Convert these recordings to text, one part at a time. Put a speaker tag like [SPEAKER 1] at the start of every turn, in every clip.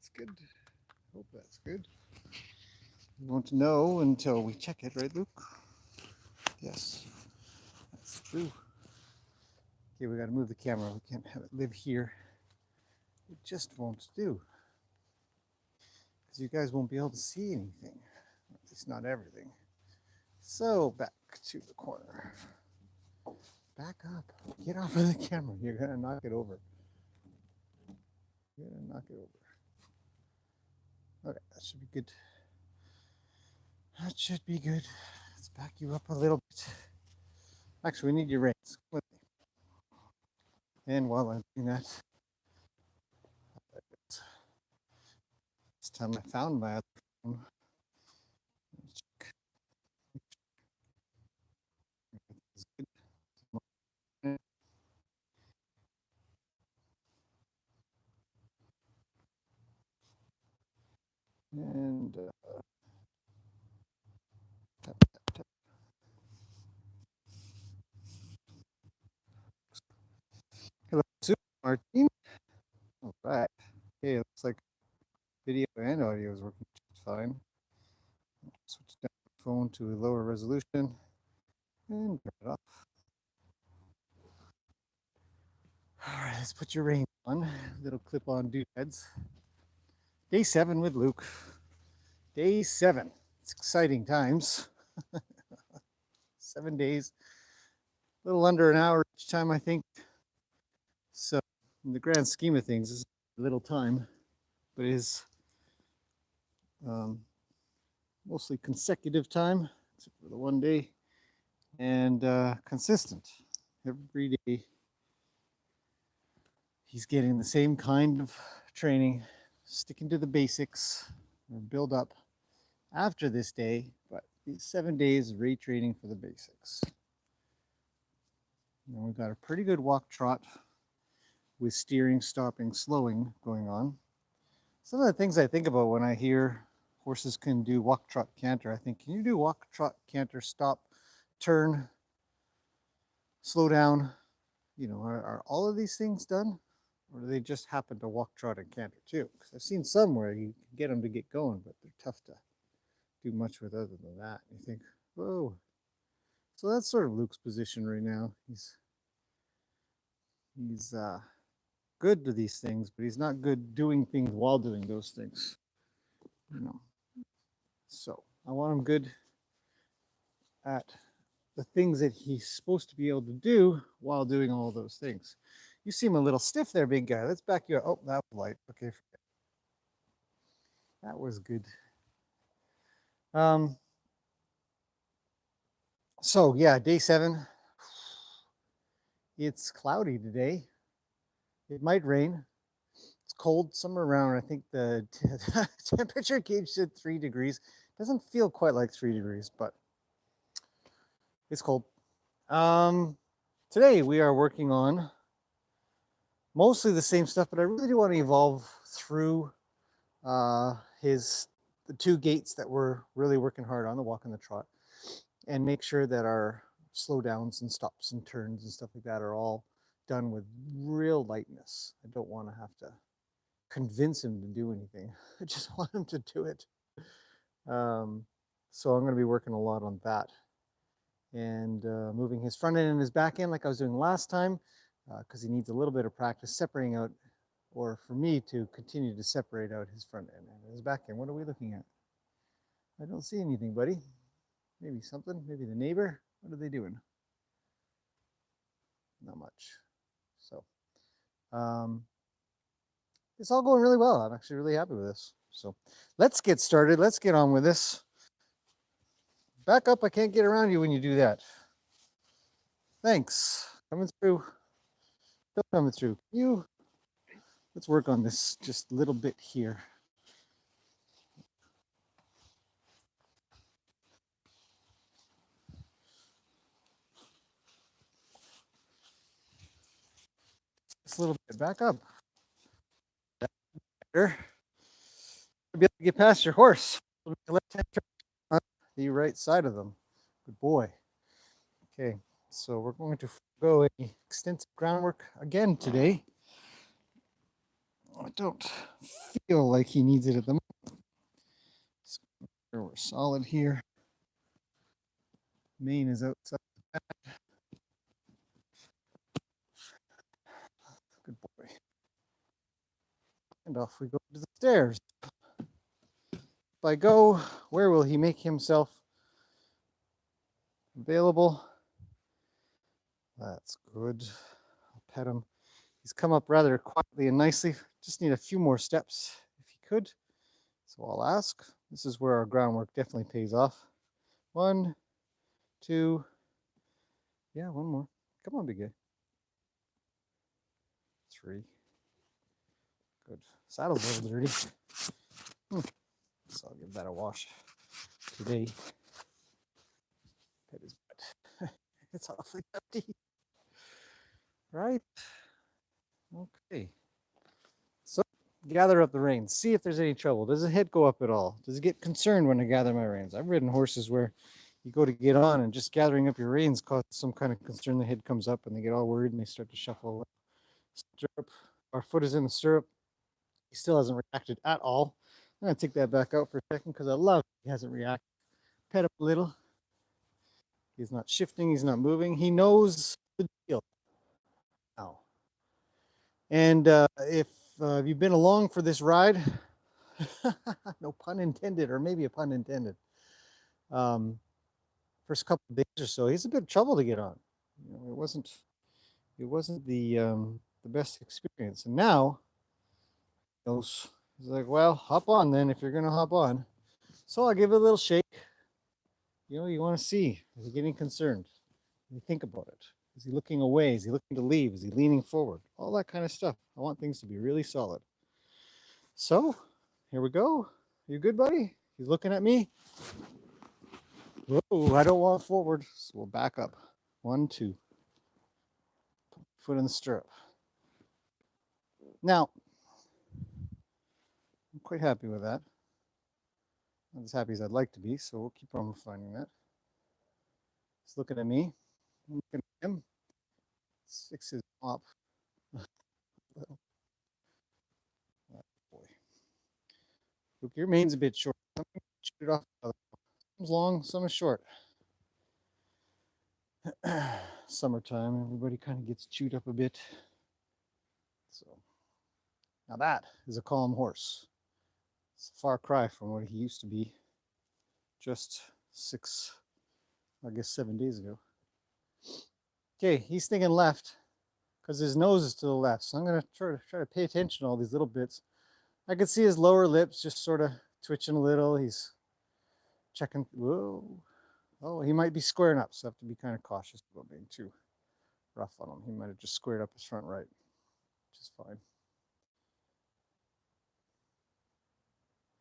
[SPEAKER 1] That's good. Hope that's good. We won't know until we check it, right, Luke? Yes, that's true. Okay, we got to move the camera. We can't have it live here. It just won't do. Because you guys won't be able to see anything. At least not everything. So back to the corner. Back up. Get off of the camera. You're going to knock it over. You're going to knock it over. Okay, that should be good. That should be good. Let's back you up a little bit. Actually, we need your reins. Come with me. And while I'm doing that, this time I found my other phone. Check. And tap, tap, tap. Hello, Super Martin. All right. Okay, it looks like video and audio is working just fine. Switch down the phone to a lower resolution and turn it off. All right, let's put your reins on. Little clip-on doodads. Day 7 with Luke. Day 7. It's exciting times. 7 days, a little under an hour each time, I think. So, in the grand scheme of things, this is little time, but it is mostly consecutive time, except for the one day, and consistent. Every day, he's getting the same kind of training, sticking to the basics, or build up after this day, but these 7 days of retraining for the basics. And we've got a pretty good walk trot with steering, stopping, slowing going on. Some of the things I think about when I hear horses can do walk, trot, canter, I think, can you do walk, trot, canter, stop, turn, slow down? You know, are all of these things done? Or do they just happen to walk, trot, and canter too? Because I've seen some where you can get them to get going, but they're tough to do much with other than that. You think, whoa. So that's sort of Luke's position right now. He's good to these things, but he's not good doing things while doing those things. You know. So I want him good at the things that he's supposed to be able to do while doing all those things. You seem a little stiff there, big guy. Let's back you up. Oh, that was light. Okay. That was good. So yeah, day 7. It's cloudy today. It might rain. It's cold, somewhere around, I think the temperature gauge said 3 degrees. Doesn't feel quite like 3 degrees, but it's cold. Today we are working on mostly the same stuff, but I really do want to evolve through the 2 gaits that we're really working hard on, the walk and the trot, and make sure that our slow downs and stops and turns and stuff like that are all done with real lightness. I don't want to have to convince him to do anything. I just want him to do it. So I'm going to be working a lot on that and moving his front end and his back end like I was doing last time, because he needs a little bit of practice separating out, or for me to continue to separate out his front end and his back end. What are we looking at? I don't see anything, buddy. Maybe something, maybe the neighbor. What are they doing? Not much. So it's all going really well. I'm actually really happy with this. So let's get started. Let's get on with this. Back up. I can't get around you when you do that. Thanks. Coming through. Still coming through. You. Let's work on this just a little bit here. Just a little bit. Back up. Better. Be able to get past your horse. Left hand turn on the right side of them. Good boy. Okay, so we're going to go any extensive groundwork again today. I don't feel like he needs it at the moment. We're solid here. Mane is outside. Good boy. And off we go to the stairs. If I go, where will he make himself available? That's good. I'll pet him. He's come up rather quietly and nicely. Just need a few more steps if he could. So I'll ask. This is where our groundwork definitely pays off. 1, 2. Yeah, one more. Come on, big guy. 3. Good. Saddle's a little dirty. So I'll give that a wash today. Pet his butt. It's awfully dirty. Right? Okay. So gather up the reins. See if there's any trouble. Does the head go up at all? Does it get concerned when I gather my reins? I've ridden horses where you go to get on and just gathering up your reins causes some kind of concern. The head comes up and they get all worried and they start to shuffle away. Stirrup. Our foot is in the stirrup. He still hasn't reacted at all. I'm going to take that back out for a second because I love it. He hasn't reacted. Pet him a little. He's not shifting. He's not moving. He knows the deal now. And if you've been along for this ride, no pun intended, or maybe a pun intended, first couple of days or so, he's a bit of trouble to get on. You know, it wasn't the best experience. And now, he's like, well, hop on then if you're going to hop on. So I'll give it a little shake. You know, you want to see, is he getting concerned? You think about it. Is he looking away? Is he looking to leave? Is he leaning forward? All that kind of stuff. I want things to be really solid. So, here we go. You good, buddy? He's looking at me. Whoa, I don't want forward. So we'll back up. 1, 2. Foot in the stirrup. Now, I'm quite happy with that. Not as happy as I'd like to be, so we'll keep on refining that. He's looking at me. I'm looking at him. 6 is up. Oh, boy. Look, your mane's a bit short. I'm going to shoot it off. Some's long, some is short. Summertime, everybody kind of gets chewed up a bit. So now that is a calm horse. It's a far cry from what he used to be just 7 days ago. Okay, he's thinking left because his nose is to the left. So I'm going to try to pay attention to all these little bits. I can see his lower lips just sort of twitching a little. He's checking. Whoa. Oh, he might be squaring up, so I have to be kind of cautious about being too rough on him. He might have just squared up his front right, which is fine.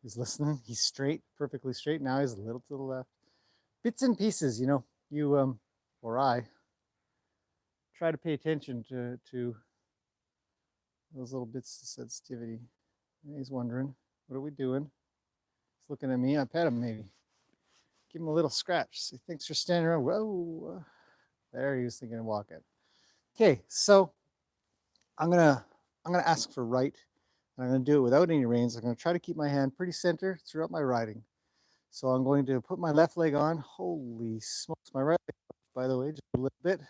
[SPEAKER 1] He's listening. He's straight, perfectly straight. Now he's a little to the left. Bits and pieces, you know. You or I try to pay attention to those little bits of sensitivity. And he's wondering, what are we doing? He's looking at me. I pet him maybe. Give him a little scratch. He thinks you're standing around. Whoa. There he was thinking of walking. Okay, so I'm gonna ask for right. And I'm gonna do it without any reins. I'm gonna try to keep my hand pretty center throughout my riding. So I'm going to put my left leg on. Holy smokes, my right leg, by the way, just a little bit.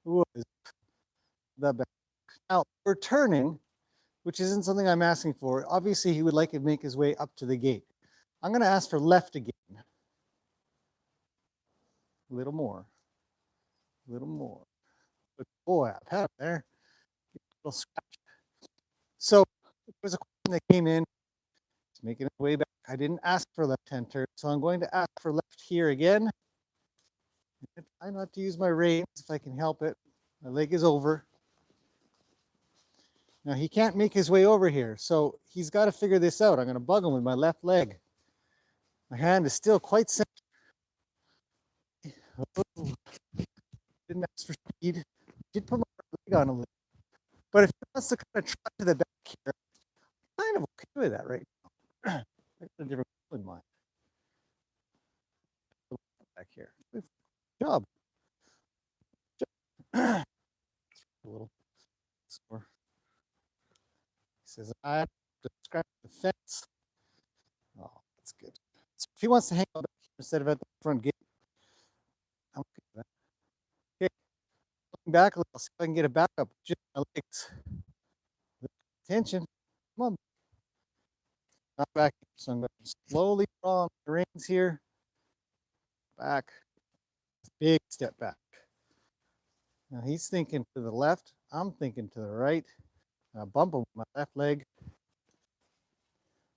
[SPEAKER 1] Ooh, that bad. Now we're turning, which isn't something I'm asking for. Obviously, he would like to make his way up to the gate. I'm going to ask for left again. A little more. A little more. But boy, I've had it there. A little scratch. So there was a question that came in. It's making its way back. I didn't ask for left-hand turn, so I'm going to ask for left here again. Try not to use my reins if I can help it. My leg is over. Now he can't make his way over here, so he's got to figure this out. I'm going to bug him with my left leg. My hand is still quite center. Oh, didn't ask for speed. Did put my leg on a little. But if he wants to kind of try to the back here, I'm kind of okay with that right now. I got a different goal in mind. Back here. Good job. A little more. says, I have to scratch the fence. Oh, that's good. So if he wants to hang out instead of at the front gate, I'm okay with that. Okay, looking back a little, see if I can get it back up. Just my legs. Attention. Come on. Not back. So I'm going to slowly draw the reins here. Back. Big step back. Now he's thinking to the left. I'm thinking to the right. Now bump him with my left leg.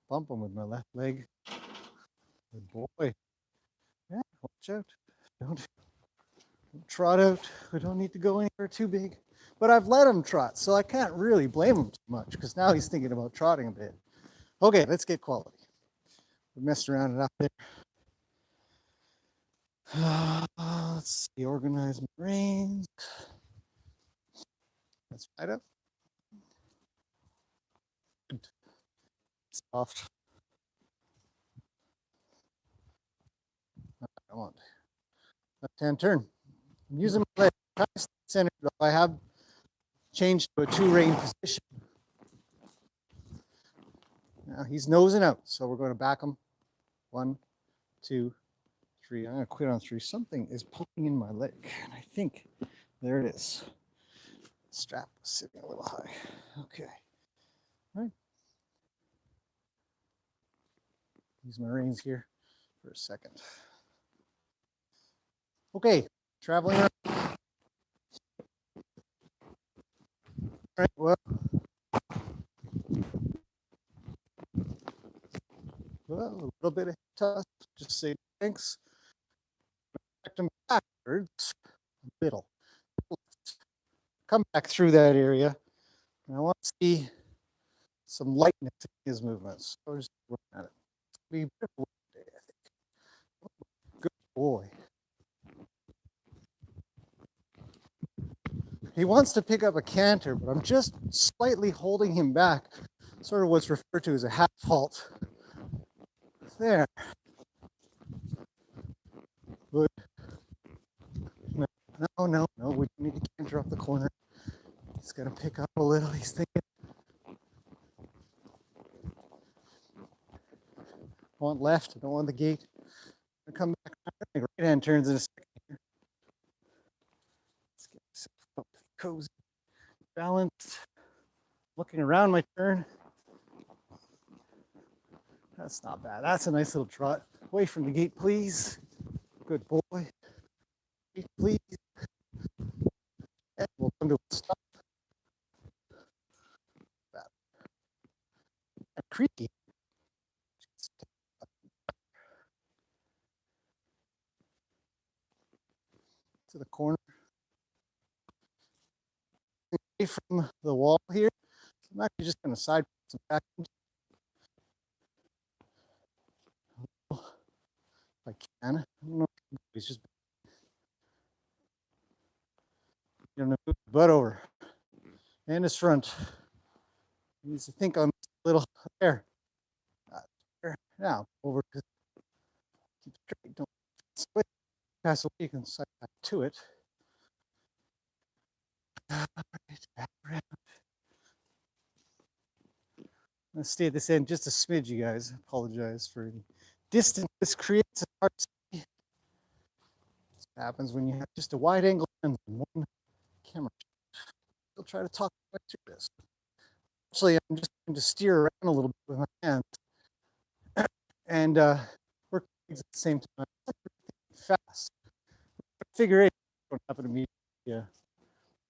[SPEAKER 1] Bump him with my left leg. Good boy. Yeah, watch out. Don't trot out. We don't need to go anywhere too big. But I've let him trot, so I can't really blame him too much because now he's thinking about trotting a bit. Okay, let's get quality. We messed around enough there. Let's see, organize my reins. That's right up. Good. Soft. I want left-hand turn. I'm using my leg. Kind of center, though I have changed to a two-rein position. Now he's nosing out, so we're going to back him. 1, 2, 3. I'm going to quit on 3. Something is poking in my leg, and I think there it is. Strap is sitting a little high. Okay. All right. Use my reins here for a second. Okay, traveling around. All right, well, a little bit of toss. Just say thanks. Back them backwards. Middle. Come back through that area. And I want to see some lightness in his movements. So just work at it. Be a beautiful day, I think. Good boy. He wants to pick up a canter, but I'm just slightly holding him back. Sort of what's referred to as a half halt. There. Good. No, we need to canter up the corner. He's going to pick up a little. He's thinking. I want left. I don't want the gate. I'm come back. Right hand turns in a second here. Let's get myself cozy. Balanced. Looking around my turn. That's not bad. That's a nice little trot. Away from the gate, please. Good boy. Gate, please. And we'll come to a stop. And creaky. To the corner. Away from the wall here. I'm actually just going to side some back. If I can. I don't know. He's just going to move the butt over. And his front. He needs to think on a little there. Now over to keep straight. Don't split. Pass away. You can side back to it. Back around. Let's stay at this end just a smidge, you guys. I apologize for any distance this creates. It's hard to see. This happens when you have just a wide angle lens and one camera. I'll try to talk my way through this. Actually, I'm just going to steer around a little bit with my hands and work at the same time. Fast. Figure 8 don't happen to me. Yeah,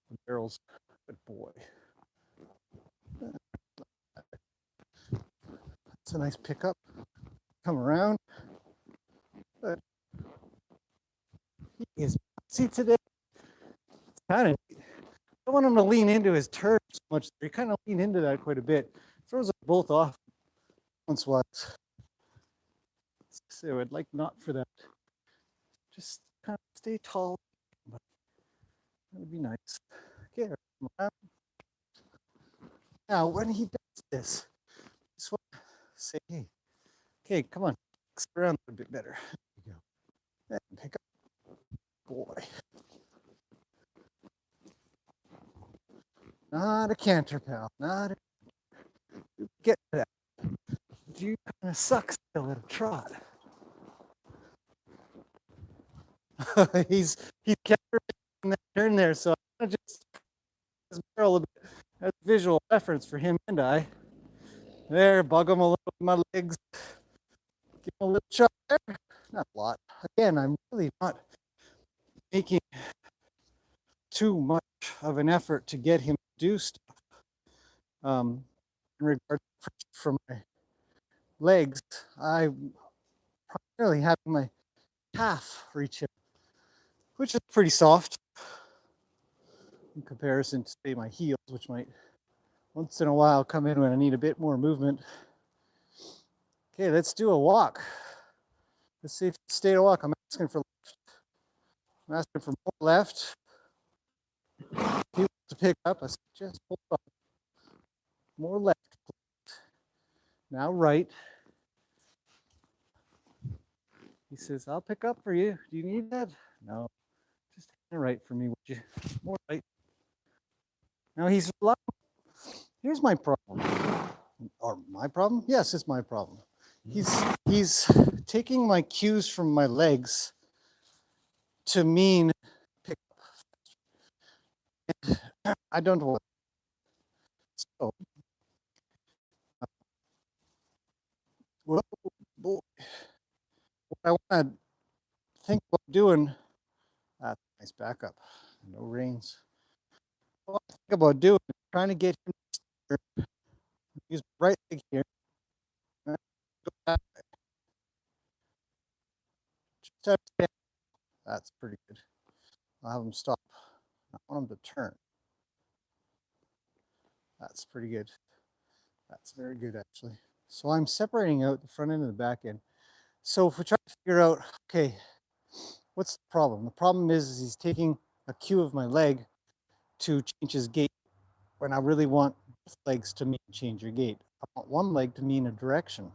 [SPEAKER 1] the barrels. Good boy. That's a nice pickup. Come around. But he is see today. It's kind of. I don't want him to lean into his turn so much. He kind of lean into that quite a bit. Throws them both off once was. So I'd like not for that. Just kind of stay tall. But that would be nice. Okay. Now, when he does this, just want to say, hey, okay, come on, sit around a bit better. There you go. And pick up. Boy. Not a canter, pal. Not a. Get that. You kind of suck still at a trot. he's kept in that turn there, so I'm gonna just barrel a bit as a visual reference for him and I. There, bug him a little with my legs. Give him a little shot there. Not a lot. Again, I'm really not making too much of an effort to get him to do stuff. In regard to from my legs, I'm primarily having my calf reach him, which is pretty soft in comparison to, say, my heels, which might once in a while come in when I need a bit more movement. Okay, let's do a walk. Let's see if you stay to walk. I'm asking for left. I'm asking for more left. He wants to pick up. I said, just hold on. More left, please. Now right. He says, I'll pick up for you. Do you need that? No. Just hand right for me, would you? More right. Now he's reluctant. Here's my problem. Or my problem? Yes, it's my problem. He's taking my cues from my legs to mean pick up. I don't want. So, well, what I want to think about doing, nice backup, no reins. What I think about doing is trying to get him to use my right leg here. Go back. That's pretty good. I'll have him stop. I want him to turn. That's pretty good. That's very good, actually. So I'm separating out the front end and the back end. So if we try to figure out, okay, what's the problem? The problem is he's taking a cue of my leg to change his gait when I really want both legs to mean change your gait. I want one leg to mean a direction.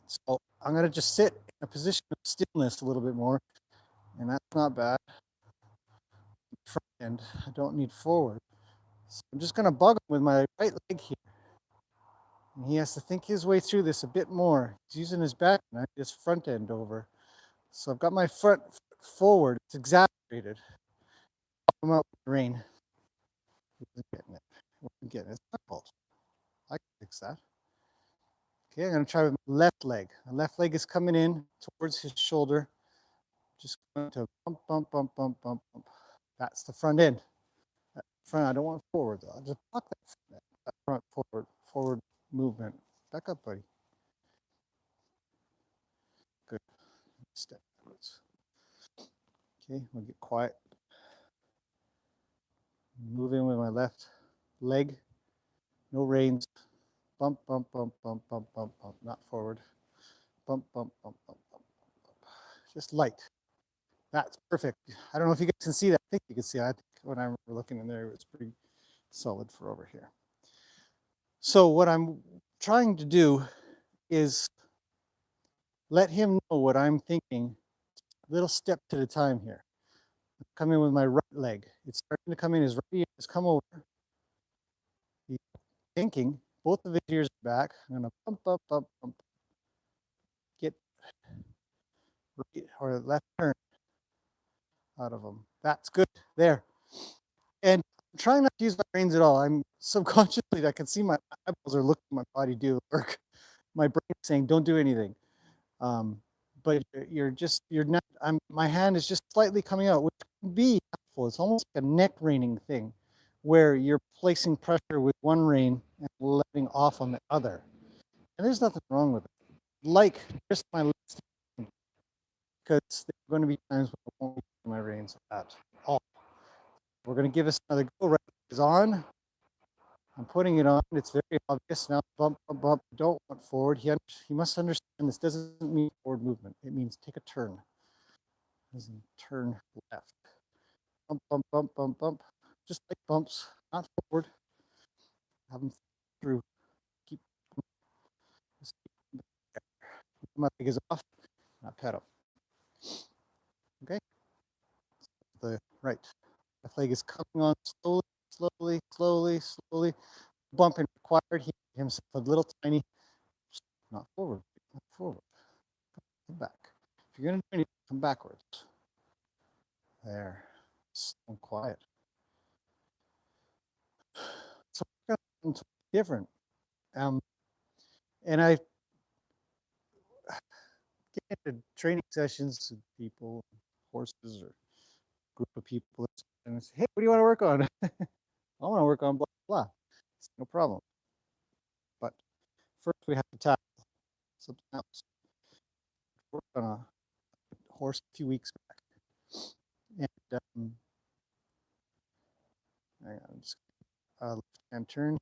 [SPEAKER 1] So I'm going to just sit in a position of stillness a little bit more, and that's not bad. Front end, I don't need forward. So I'm just going to bug him with my right leg here. And he has to think his way through this a bit more. He's using his back and I just front end over. So I've got my front forward. It's exaggerated. I'm out with the rain. He wasn't getting it. He wasn't getting it. It's my fault. I can fix that. Okay, I'm going to try with my left leg. My left leg is coming in towards his shoulder. Just going to bump, bump, bump, bump, bump, bump. That's the front end. That front, I don't want forward though. I'll just block that front forward movement. Back up, buddy. Good. Step backwards. Okay, we'll get quiet. Move in with my left leg. No reins. Bump, bump, bump, bump, bump, bump, bump. Not forward. Bump, bump, bump, bump, bump, bump. Just light. That's perfect. I don't know if you guys can see that. I think you can see that. I think when I remember looking in there, it was pretty solid for over here. So what I'm trying to do is let him know what I'm thinking, a little step at a time here. Come in with my right leg. It's starting to come in. His right ear has come over. He's thinking. Both of his ears are back. I'm going to bump, bump, bump, bump. Get right or left turn out of him. That's good. There. And I'm trying not to use my reins at all. I'm subconsciously, I can see my eyeballs are looking at my body do the work. My brain is saying, don't do anything. But you're not, my hand is just slightly coming out, which can be helpful. It's almost like a neck reining thing where you're placing pressure with one rein and letting off on the other. And there's nothing wrong with it. Like just my legs, because there are going to be times when I won't use my reins at all. We're going to give this another go. Right is on. I'm putting it on. It's very obvious now. Bump, bump, bump. Don't want forward. He must understand this doesn't mean forward movement. It means take a turn. As in turn left. Bump, bump, bump, bump, bump. Just like bumps, not forward. Have them through. Keep. My leg is off. Not pedal. Okay. The right. Left leg is coming on slowly, slowly, slowly, slowly. Bumping required here. himself a little tiny, not forward, not forward, come back. If you're gonna do anything, come backwards. There, slow and quiet. So something different. And I get into training sessions with people, horses, or group of people, and I say, hey, what do you want to work on? I want to work on blah, blah. It's no problem. But first we have to tackle something else. Worked on a horse a few weeks back. And hang on, just left hand turn.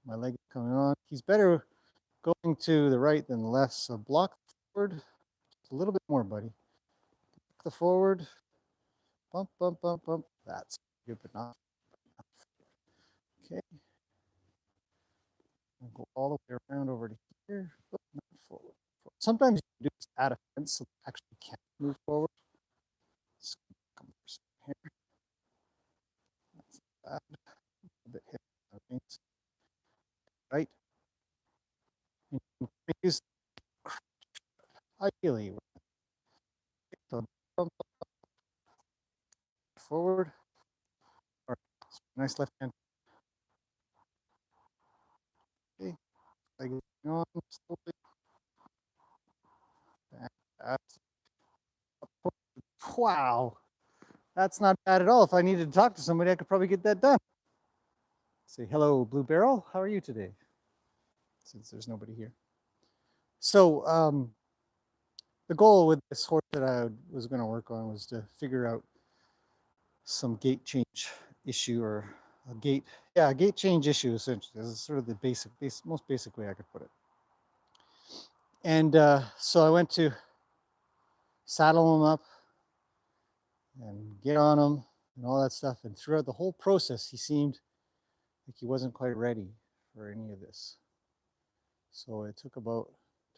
[SPEAKER 1] My leg is coming on. He's better going to the right than the left. So block forward. Just a little bit more, buddy. Block the forward. Bump, bump, bump, bump. That's good, but not. Okay. I'll go all the way around over to here. But not forward. Sometimes you can do this at a fence so they actually can't move forward. Let's come here. That's bad. A bit hit. Right. Use ideally so bump forward. Or nice left hand. Okay. Leg on slowly. Wow. That's not bad at all. If I needed to talk to somebody, I could probably get that done. Say, hello, Blue Barrel. How are you today? Since there's nobody here. So the goal with this horse that I was going to work on was to figure out some gait change issue, or a gait change issue, essentially. This is sort of the most basic way I could put it. And so I went to saddle him up and get on him and all that stuff. And throughout the whole process, he seemed like he wasn't quite ready for any of this. So it took about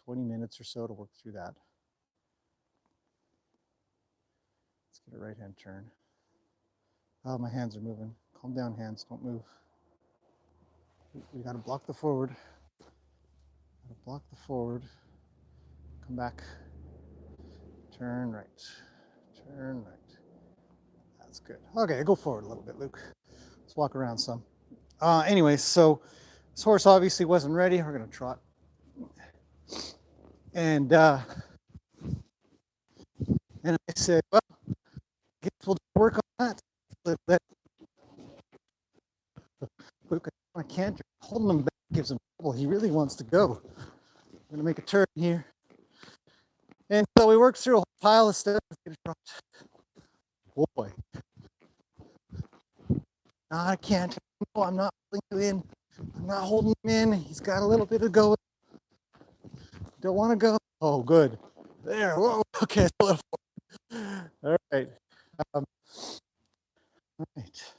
[SPEAKER 1] 20 minutes or so to work through that. Let's get a right hand turn. Oh, my hands are moving. Calm down, hands, don't move. We gotta block the forward. Block the forward. Come back. Turn right. Turn right. That's good. Okay, go forward a little bit, Luke. Let's walk around some. Anyway, so this horse obviously wasn't ready. We're gonna trot. And I said, well, I guess we'll work on that. Luke, I can't. Holding him back gives him trouble. He really wants to go. I'm gonna make a turn here. And so we worked through a whole pile of stuff. Oh boy. No, I can't. No, I'm not holding you in. I'm not holding him in. He's got a little bit of go. Don't want to go. Oh, good. There. Whoa. Okay. All right. All right.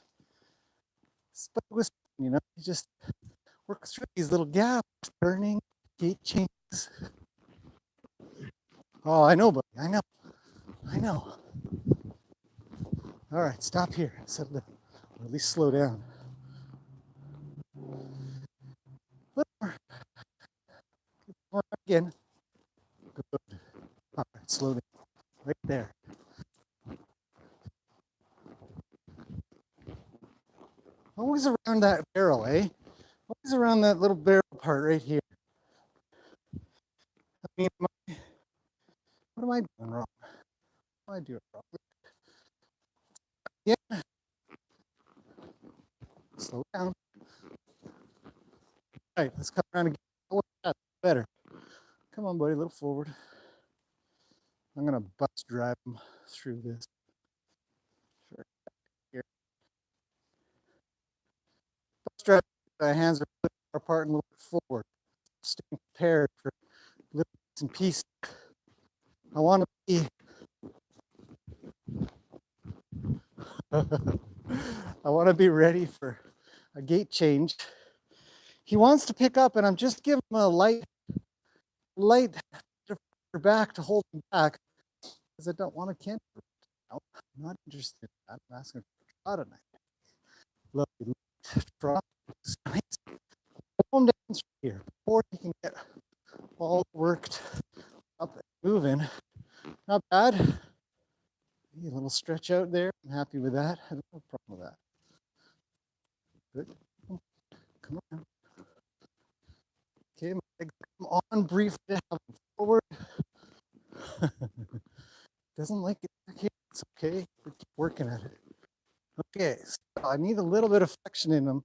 [SPEAKER 1] But it was, you just work through these little gaps, turning, gait changes. Oh, I know, buddy. I know. All right, stop here. Settle down. Or at least slow down. More again. Good. All right, slow down. Right there. Always around that barrel, eh? Always around that little barrel part right here. I mean, what am I doing wrong? What am I doing wrong? Yeah. Slow down. All right, let's come around again. Oh, that's better. Come on, buddy, a little forward. I'm gonna bus drive him through this. Sure. Here. Bus drive. My hands are put apart and a little bit forward. Staying prepared for little bits and pieces. I want to be. I want to be ready for a gait change. He wants to pick up, and I'm just giving him a light back to hold him back because I don't want to canter. I'm not interested in that. I'm asking for a trot tonight. Look, trot. Hold him here before he can get all worked up and moving. Not bad. A little stretch out there. I'm happy with that. I don't have a problem with that. Good. Come on. Okay, my legs come on briefly. Have them forward. Doesn't like it back here. It's okay. We keep working at it. Okay, so I need a little bit of flexion in him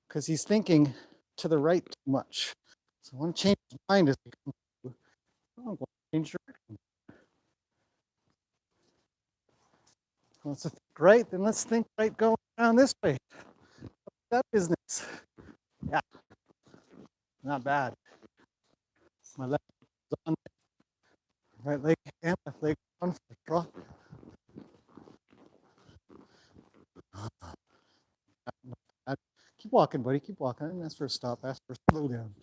[SPEAKER 1] because he's thinking to the right too much. So I want to change his mind as we come through. I want to change direction. Let's think right, then let's think right going around this way. That business. Yeah, not bad. My left is on, right leg and left leg on for draw. Keep walking, buddy. Keep walking. I didn't ask for a stop. Ask for a slow down.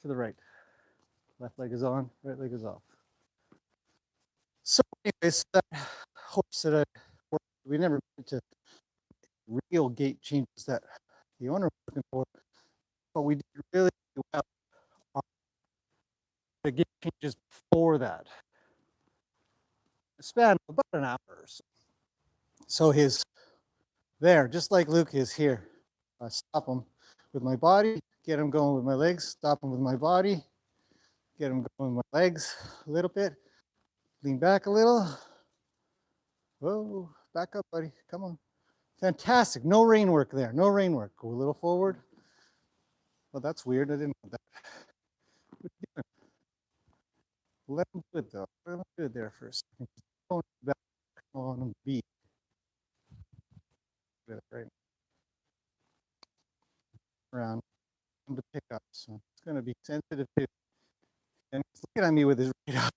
[SPEAKER 1] To the right. Left leg is on. Right leg is off. So, anyways, that horse that we never get to real gait changes that the owner was looking for, but we did really well on the gait changes before that. A span of about an hour or so. So his there, just like Luke is here. I stop him with my body, get him going with my legs, stop him with my body, get him going with my legs a little bit, lean back a little. Whoa, back up, buddy. Come on. Fantastic. No rein work there. No rein work. Go a little forward. Well, that's weird. I didn't know that. Let him do it though. Let him do it there for a second. Going back on beat. Right around to pick up. So it's going to be sensitive to. And he's looking at me with his radar.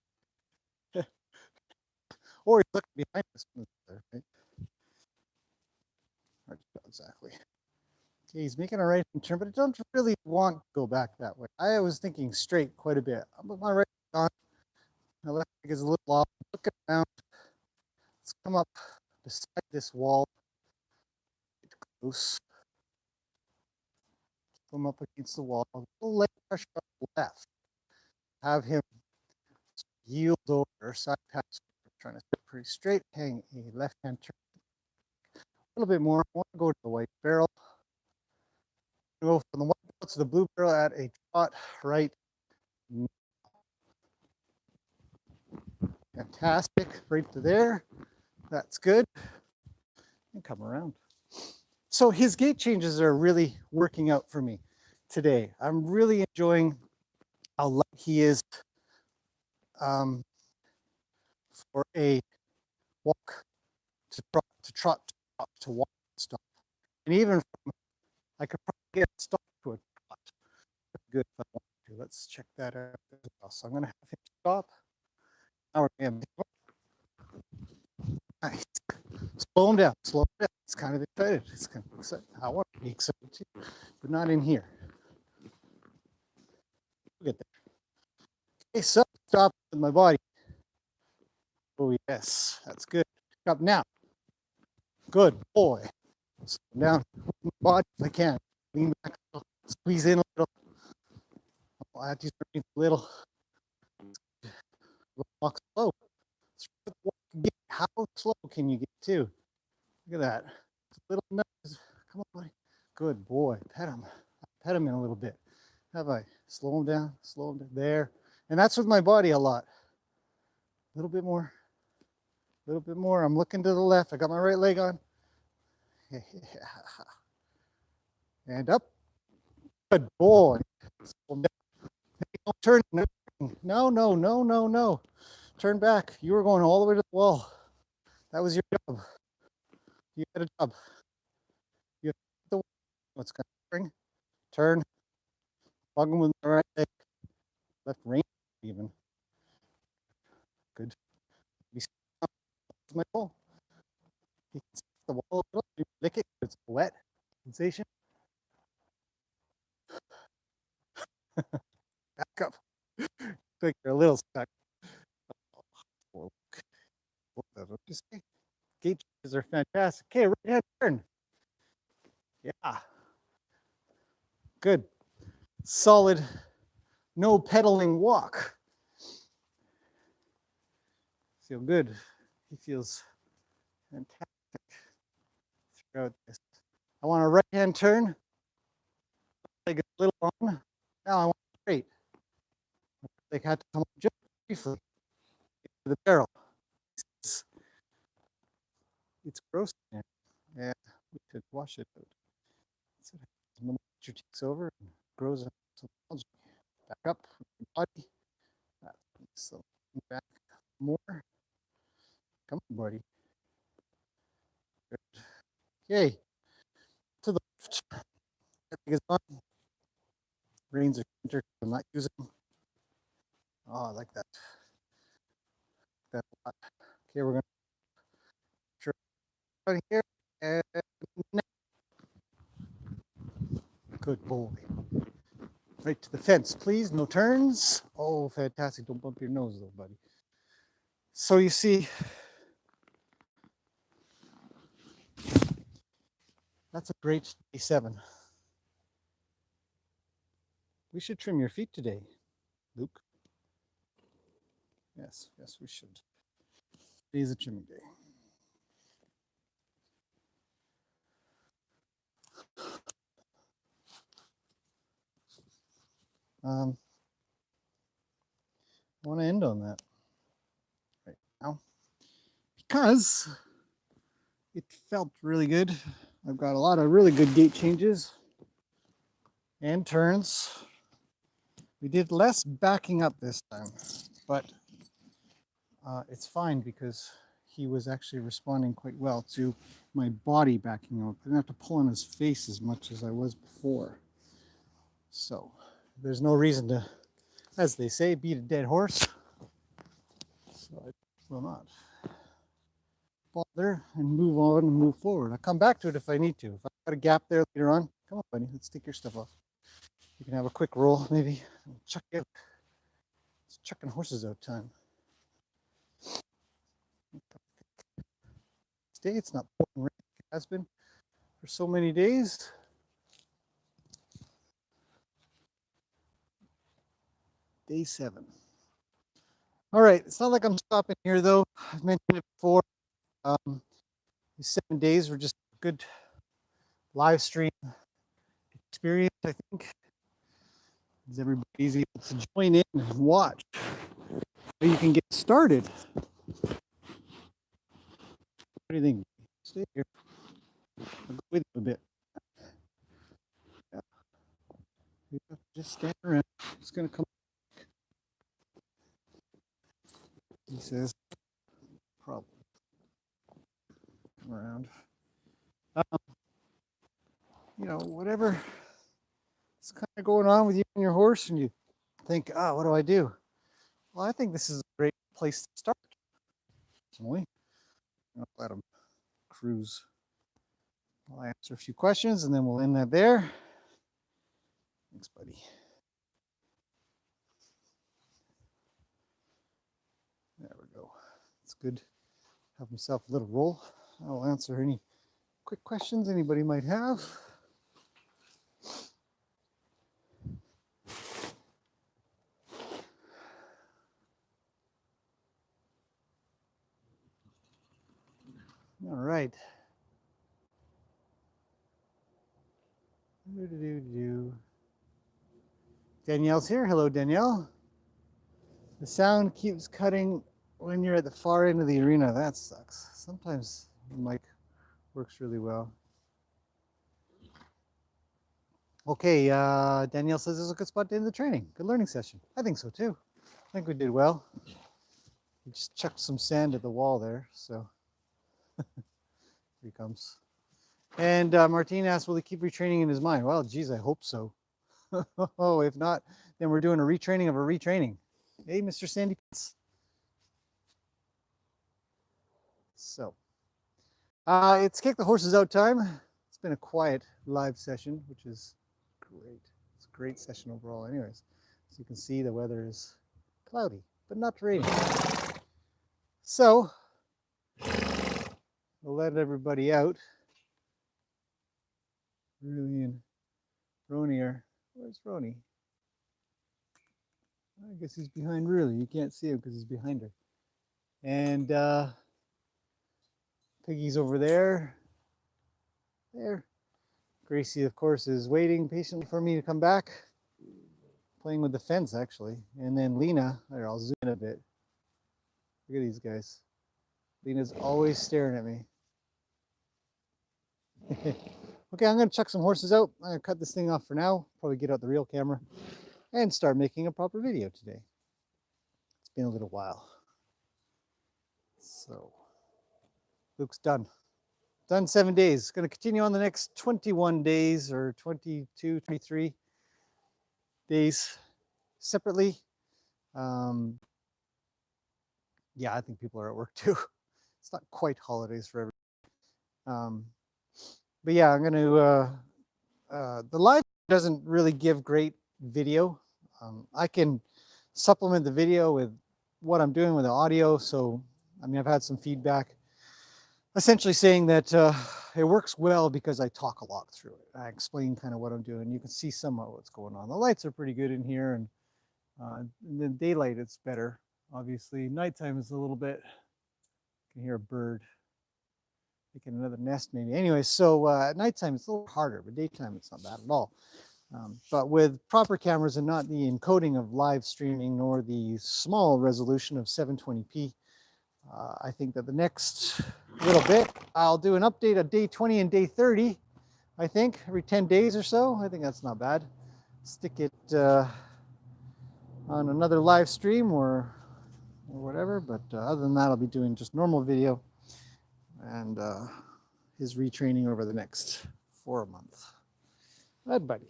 [SPEAKER 1] Or he's looking behind us. Right? Exactly. Okay, he's making a right turn, but I don't really want to go back that way. I was thinking straight quite a bit. I'm with my right on. My left leg is a little off. Look around. Let's come up beside this wall. Get close. Come up against the wall. A little leg pressure on the left. Have him yield over, side pass. Trying to sit pretty straight. Hang a left hand turn. A little bit more. I want to go to the white barrel. Go from the white barrel to the blue barrel at a trot right. Fantastic. Right to there. That's good. And come around. So his gait changes are really working out for me today. I'm really enjoying how light he is for a walk, to trot, to walk, stop. And even from, I could probably get stop to a trot. Good if I want to. Let's check that out as well. So I'm going to have him stop. Now we're going to nice. Slow him down. Slow him down. It's kind of excited. It's kind of excited. I want to be excited too, but not in here. We'll get there. Okay, so stop with my body. Oh yes, that's good. Up now. Good boy. Slow down with my body if I can. Lean back a little. Squeeze in a little. I'll add you a little. Walk slow. How slow can you get to? Look at that. It's a little nose. Come on, buddy. Good boy. Pet him. Pet him in a little bit. Have I? Slow him down. Slow him down. There. And that's with my body a lot. A little bit more. A little bit more. I'm looking to the left. I got my right leg on. And up. Good boy. Turn. No, no, no, no, no. Turn back. You were going all the way to the wall. That was your job. You had a job. You had the what's going to bring. Turn. Bug him with the right leg. Left rein even. Good. Be my ball. You can see the wall a little. You lick it. It's wet. Sensation. Back up. Like you're a little stuck. Gate changes are fantastic. Okay, right hand turn. Yeah. Good. Solid, no pedaling walk. Feel good. He feels fantastic throughout this. I want a right hand turn. Leg a little long. Now I want straight. Leg had to come up just briefly to the barrel. It's gross in there. Yeah, we should wash it out. That's what happens. The moisture takes over and grows up. Back up with your body. So back more. Come on, buddy. Good. Okay. To the left. Leg is on. Reins are center. I'm not using them. Oh, I like that. That a lot. Okay, we're gonna try out here. And good boy. Right to the fence, please. No turns. Oh, fantastic. Don't bump your nose, though, buddy. So you see, that's a great day 7. We should trim your feet today, Luke. Yes, yes, we should. Today is a trimming day. I want to end on that right now because it felt really good. I've got a lot of really good gait changes and turns. We did less backing up this time, but it's fine because he was actually responding quite well to my body backing up. I didn't have to pull on his face as much as I was before. So there's no reason to, as they say, beat a dead horse. So I will not bother and move on and move forward. I'll come back to it if I need to. If I've got a gap there later on, come on, buddy, let's take your stuff off. You can have a quick roll, maybe. Chuck it out. It's chucking horses out time. Today it's not pouring rain. It has been for so many days. Day 7. All right, it's not like I'm stopping here though. I've mentioned it before. These 7 days were just a good live stream experience, I think. As everybody's able to join in and watch. So you can get started. What do you think? Stay here. I'll go with you a bit. Yeah. You have to just stand around. It's gonna come. He says, probably come around. You know, whatever is kind of going on with you and your horse, and you think, oh, what do I do? Well, I think this is a great place to start. Personally, I'll let him cruise. I'll answer a few questions, and then we'll end that there. Thanks, buddy. There we go. It's good. Have himself a little roll. I'll answer any quick questions anybody might have. All right. Danielle's here. Hello, Danielle. The sound keeps cutting when you're at the far end of the arena. That sucks. Sometimes the mic works really well. Okay, Danielle says this is a good spot to end the training. Good learning session. I think so too. I think we did well. We just chucked some sand at the wall there, so here he comes. And Martine asked, will he keep retraining in his mind? Well, geez, I hope so. Oh, if not, then we're doing a retraining of a retraining. Hey, Mr. Sandy Pitts. So, it's Kick the Horses Out time. It's been a quiet live session, which is great. It's a great session overall anyways. As you can see, the weather is cloudy, but not raining. So, we'll let everybody out. Really and Roni are Where's Roni? I guess he's behind Really. You can't see him because he's behind her. And Piggy's over there. There. Gracie, of course, is waiting patiently for me to come back. Playing with the fence, actually. And then Lena, there, I'll zoom in a bit. Look at these guys. Lena's always staring at me. Okay, I'm going to chuck some horses out. I'm going to cut this thing off for now. Probably get out the real camera and start making a proper video today. It's been a little while. So, Luke's done. Done 7 days. Going to continue on the next 21 days or 22, 23 days separately. Yeah, I think people are at work too. It's not quite holidays for everyone. But yeah, I'm going to, the live doesn't really give great video. I can supplement the video with what I'm doing with the audio. So, I mean, I've had some feedback essentially saying that it works well because I talk a lot through it. I explain kind of what I'm doing. You can see some of what's going on. The lights are pretty good in here, and in the daylight it's better. Obviously, nighttime is a little bit, you can hear a bird making another nest maybe. Anyway, so at nighttime it's a little harder, but daytime it's not bad at all. But with proper cameras and not the encoding of live streaming nor the small resolution of 720p, I think that the next little bit, I'll do an update of day 20 and day 30, I think, every 10 days or so. I think that's not bad. Stick it on another live stream or whatever, but other than that, I'll be doing just normal video and his retraining over the next 4 months. That buddy.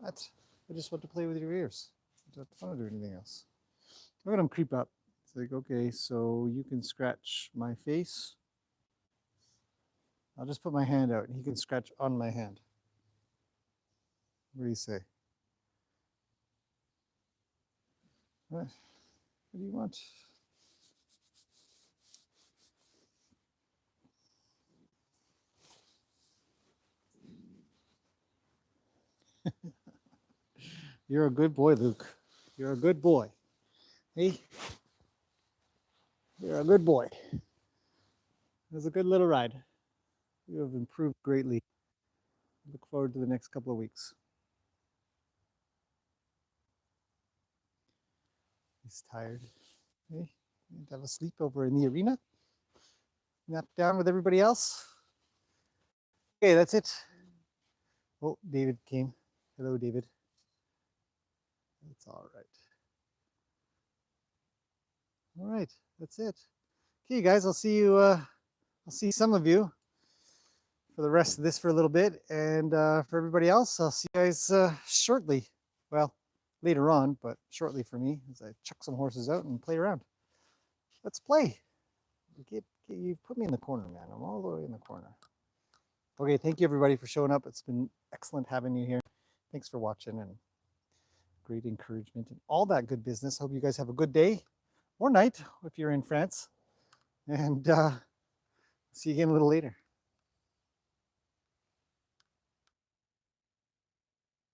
[SPEAKER 1] That's, I just want to play with your ears. I don't want to do anything else. Look at him creep up. It's like, okay, so you can scratch my face. I'll just put my hand out and he can scratch on my hand. What do you say? What do you want? You're a good boy, Luke. You're a good boy. Hey, you're a good boy. It was a good little ride. You have improved greatly. Look forward to the next couple of weeks. He's tired. Hey, have a sleep over in the arena. Nap down with everybody else. Okay, that's it. Oh, David came. Hello, David. It's all right. All right, that's it. Okay, guys, I'll see you. I'll see some of you for the rest of this for a little bit, and for everybody else, I'll see you guys shortly. Well, later on, but shortly for me as I chuck some horses out and play around. Let's play. You put me in the corner, man. I'm all the way in the corner. Okay, thank you everybody for showing up. It's been excellent having you here. Thanks for watching and great encouragement and all that good business. Hope you guys have a good day or night if you're in France. And see you again a little later.